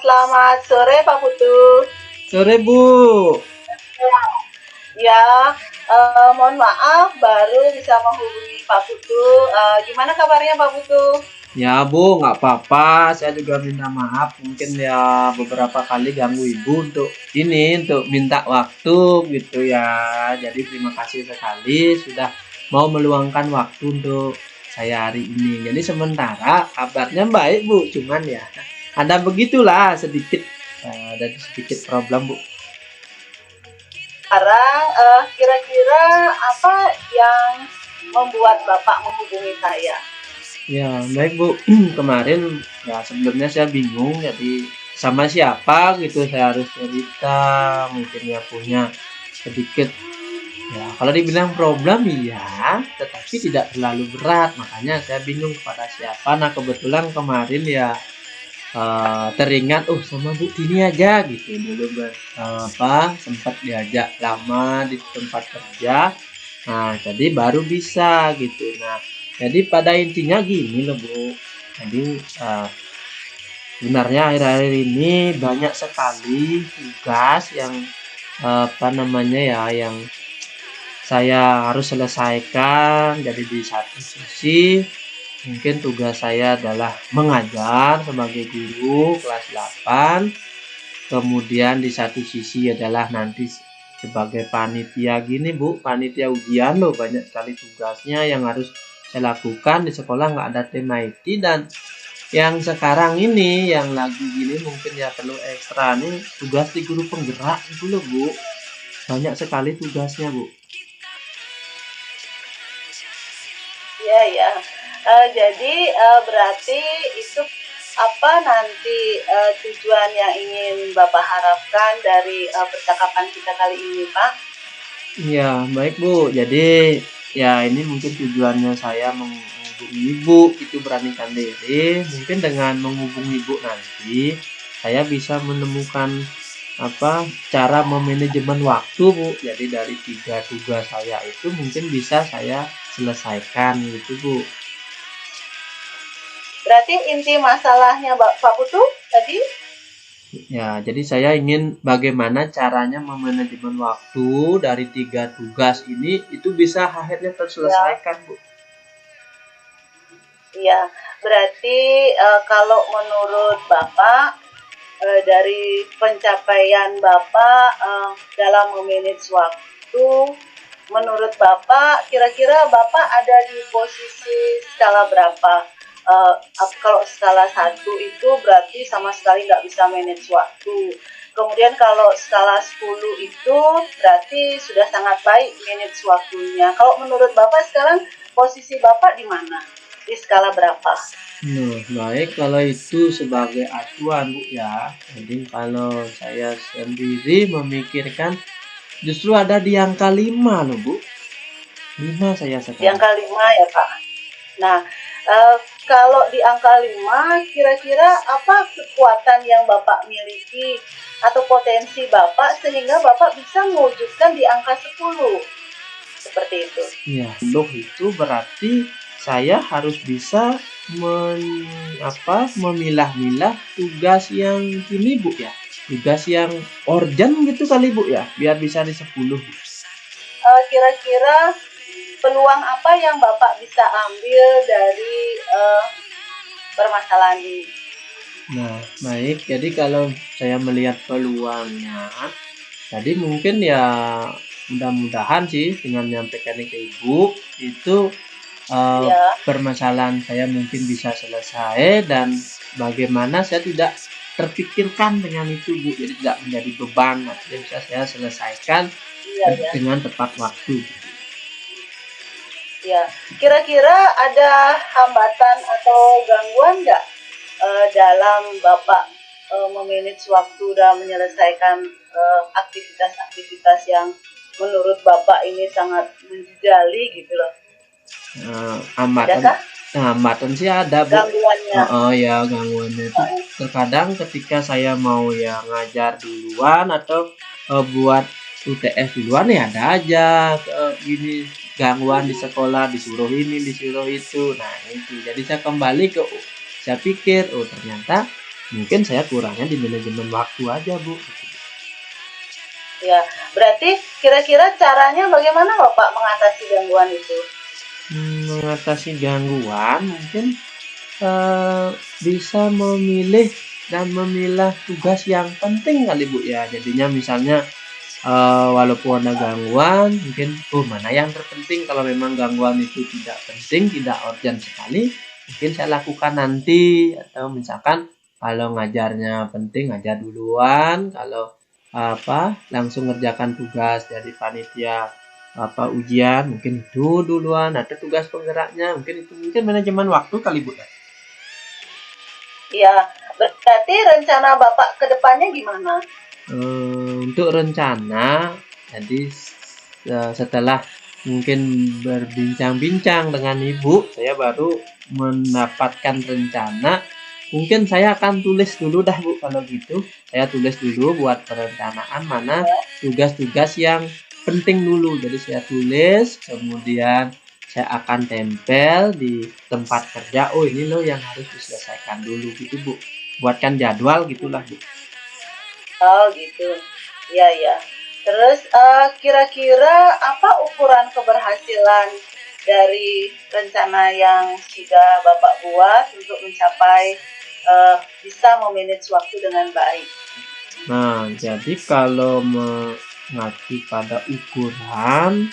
Selamat sore Pak Putu. Sore Bu. Ya, mohon maaf baru bisa menghubungi Pak Putu. Gimana kabarnya Pak Putu? Ya Bu, nggak apa-apa. Saya juga minta maaf. Mungkin ya beberapa kali ganggu Ibu untuk minta waktu gitu ya. Jadi terima kasih sekali sudah mau meluangkan waktu untuk saya hari ini. Jadi sementara kabarnya baik Bu, cuman ya ada begitulah sedikit ada sedikit problem Bu. Sekarang kira-kira apa yang membuat Bapak menghubungi saya? Ya, baik Bu. Kemarin ya sebelumnya saya bingung jadi sama siapa gitu saya harus cerita, mungkin ya punya sedikit ya kalau dibilang problem iya, tetapi tidak terlalu berat. Makanya saya bingung kepada siapa. Nah, kebetulan kemarin ya teringat sama Bu Tini aja gitu dulu sempat diajak lama di tempat kerja. Nah, jadi baru bisa gitu. Nah, jadi pada intinya gini loh Bu. Jadi sebenarnya akhir-akhir ini banyak sekali tugas yang yang saya harus selesaikan. Jadi di satu sisi mungkin tugas saya adalah mengajar sebagai guru kelas 8. Kemudian di satu sisi adalah nanti sebagai panitia gini Bu, panitia ujian loh, banyak sekali tugasnya yang harus saya lakukan di sekolah, nggak ada tema IT. Dan yang sekarang ini yang lagi gini mungkin ya perlu ekstra nih tugas di guru penggerak itu loh Bu, banyak sekali tugasnya Bu. Ya, ya. Jadi berarti itu apa nanti tujuan yang ingin Bapak harapkan dari percakapan kita kali ini, Pak? Ya, baik Bu. Jadi ya ini mungkin tujuannya saya menghubungi Ibu itu beranikan diri. Mungkin dengan menghubungi Ibu nanti saya bisa menemukan cara memanajemen waktu Bu. Jadi dari 3 tugas saya itu mungkin bisa saya selesaikan gitu Bu. Berarti inti masalahnya Pak Putu tadi? Ya, jadi saya ingin bagaimana caranya memanajemen waktu dari 3 tugas ini itu bisa akhirnya terselesaikan Bu. Iya, berarti kalau menurut Bapak dari pencapaian Bapak dalam memanage waktu, menurut Bapak kira-kira Bapak ada di posisi skala berapa? Kalau skala 1 itu berarti sama sekali nggak bisa manage waktu. Kemudian kalau skala 10 itu berarti sudah sangat baik manage waktunya. Kalau menurut Bapak sekarang posisi Bapak di mana? Di skala berapa? Nah, baik kalau itu sebagai acuan Bu ya. Jadi kalau saya sendiri memikirkan justru ada di angka 5 loh Bu. 5 saya Di sekarang. angka 5 ya Pak. Nah, kalau di angka 5, kira-kira apa kekuatan yang Bapak miliki atau potensi Bapak sehingga Bapak bisa mewujudkan di angka 10? Seperti itu. Ya, itu berarti saya harus bisa memilah-milah tugas yang ini Bu ya. Tugas yang urgent gitu kali Bu ya, biar bisa di 10. Kira-kira peluang apa yang Bapak bisa ambil dari permasalahan ini? Nah, baik. Jadi kalau saya melihat peluangnya, jadi mungkin ya mudah-mudahan sih dengan menyampaikan ke Ibu itu permasalahan saya mungkin bisa selesai dan bagaimana saya tidak terpikirkan dengan itu Bu, jadi tidak menjadi beban, jadi bisa saya selesaikan dengan tepat waktu. Ya, kira-kira ada hambatan atau gangguan nggak dalam Bapak memanage waktu dan menyelesaikan aktivitas-aktivitas yang menurut Bapak ini sangat menjejali gitu loh? Hambatan sih ada Bu. Gangguannya. Gangguannya itu terkadang ketika saya mau ya ngajar duluan atau buat UTS duluan ya ada aja gini gangguan di sekolah, disuruh ini disuruh itu. Nah itu jadi saya kembali ke saya pikir ternyata mungkin saya kurangnya di manajemen waktu aja Bu. Ya, berarti kira-kira caranya bagaimana Bapak mengatasi gangguan itu? Mengatasi gangguan mungkin bisa memilih dan memilah tugas yang penting kali Bu ya. Jadinya misalnya walaupun ada gangguan mungkin mana yang terpenting. Kalau memang gangguan itu tidak penting, tidak urgent sekali, mungkin saya lakukan nanti. Atau misalkan kalau ngajarnya penting, ngajar duluan. Kalau langsung ngerjakan tugas dari panitia ujian mungkin itu duluan. Ada tugas penggeraknya mungkin itu, mungkin manajemen waktu kali Bu ya. Ya, berarti rencana Bapak ke depannya gimana? Untuk rencana, jadi setelah mungkin berbincang-bincang dengan ibu, saya baru mendapatkan rencana. Mungkin saya akan tulis dulu dah Bu, kalau gitu. Saya tulis dulu buat perencanaan mana tugas-tugas yang penting dulu. Jadi saya tulis, kemudian saya akan tempel di tempat kerja. Oh ini loh yang harus diselesaikan dulu gitu Bu. Buatkan jadwal gitulah Bu. Oh gitu, ya ya. Terus kira-kira apa ukuran keberhasilan dari rencana yang sudah Bapak buat untuk mencapai bisa memanage waktu dengan baik? Nah, jadi kalau mengacu pada ukuran,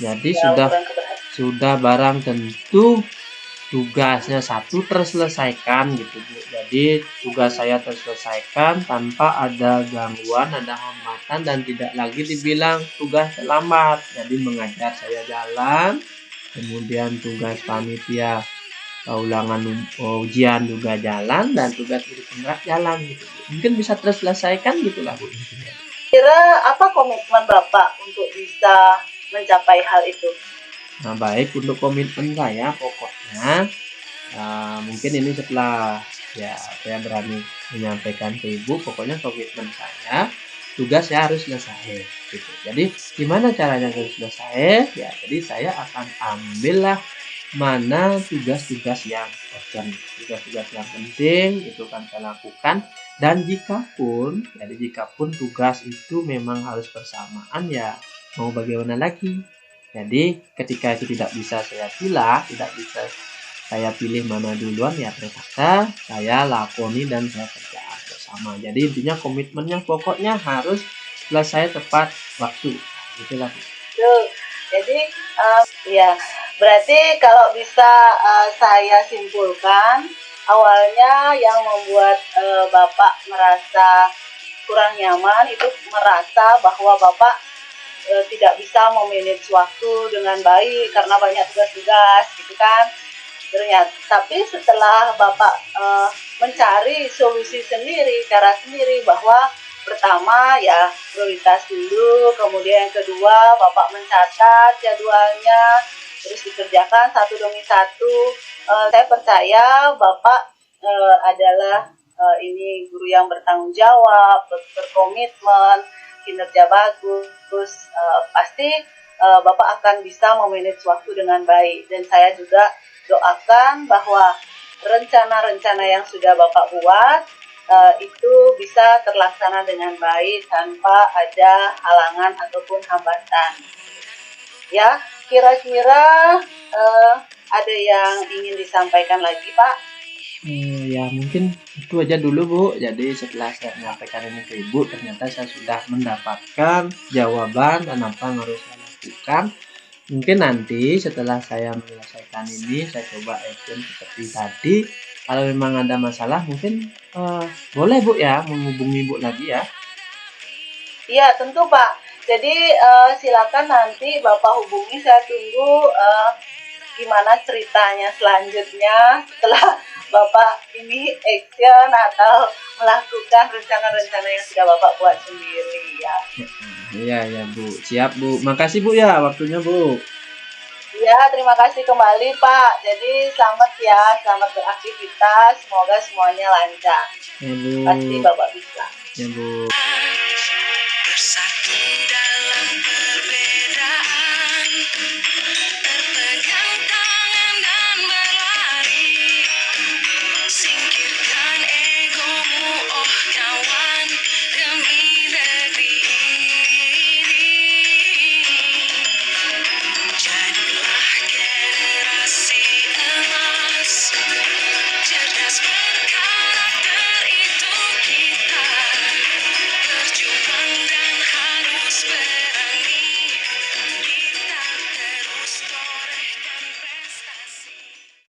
jadi Ya, ukuran keberhasilan. sudah barang tentu tugasnya satu terselesaikan gitu Bu. Jadi tugas saya terselesaikan tanpa ada gangguan, ada hambatan, dan tidak lagi dibilang tugas terlambat. Jadi mengajar saya jalan, kemudian tugas panitia ulangan ujian juga jalan, dan tugas guru penggerak jalan gitu Bu. Mungkin bisa terselesaikan gitulah Bu. Kira apa komitmen Bapak untuk bisa mencapai hal itu? Nah, baik, untuk komitmen saya pokoknya mungkin ini setelah ya saya berani menyampaikan ke ibu, pokoknya komitmen saya tugas saya harus selesai gitu. Jadi gimana caranya harus selesai ya, jadi saya akan ambillah mana tugas-tugas yang urgent, tugas-tugas yang penting itu kan saya lakukan. Dan jikapun tugas itu memang harus bersamaan, ya mau bagaimana lagi. Jadi ketika itu tidak bisa saya pilih mana duluan, ya terpaksa saya lakoni dan saya kerjakan bersama. Jadi intinya komitmennya pokoknya harus selesai tepat waktu. Itulah. Jadi ya berarti kalau bisa saya simpulkan, awalnya yang membuat Bapak merasa kurang nyaman itu merasa bahwa Bapak tidak bisa memanage waktu dengan baik karena banyak tugas-tugas gitu kan. Ternyata tapi setelah Bapak mencari solusi sendiri, cara sendiri, bahwa pertama ya prioritas dulu, kemudian yang kedua Bapak mencatat jadwalnya, terus dikerjakan satu demi satu. Saya percaya Bapak adalah ini guru yang bertanggung jawab, berkomitmen, kinerja bagus. Pasti Bapak akan bisa memanage waktu dengan baik. Dan saya juga doakan bahwa rencana-rencana yang sudah Bapak buat itu bisa terlaksana dengan baik tanpa ada halangan ataupun hambatan. Ya, kira-kira ada yang ingin disampaikan lagi, Pak? Ya mungkin itu aja dulu Bu. Jadi setelah saya menyampaikan ini ke Ibu, ternyata saya sudah mendapatkan jawaban dan apa yang harus saya lakukan. Mungkin nanti setelah saya menyelesaikan ini, saya coba action seperti tadi. Kalau memang ada masalah mungkin boleh Bu ya menghubungi Ibu lagi ya. Iya tentu Pak. Jadi silakan nanti Bapak hubungi, saya tunggu gimana ceritanya selanjutnya setelah Bapak ini action atau melakukan rencana-rencana yang sudah Bapak buat sendiri ya. Iya ya Bu, siap Bu. Makasih Bu ya waktunya Bu. Ya, terima kasih kembali Pak. Jadi selamat ya, selamat beraktivitas. Semoga semuanya lancar. Ya Bu. Pasti Bapak bisa. Ya Bu. Bersatu.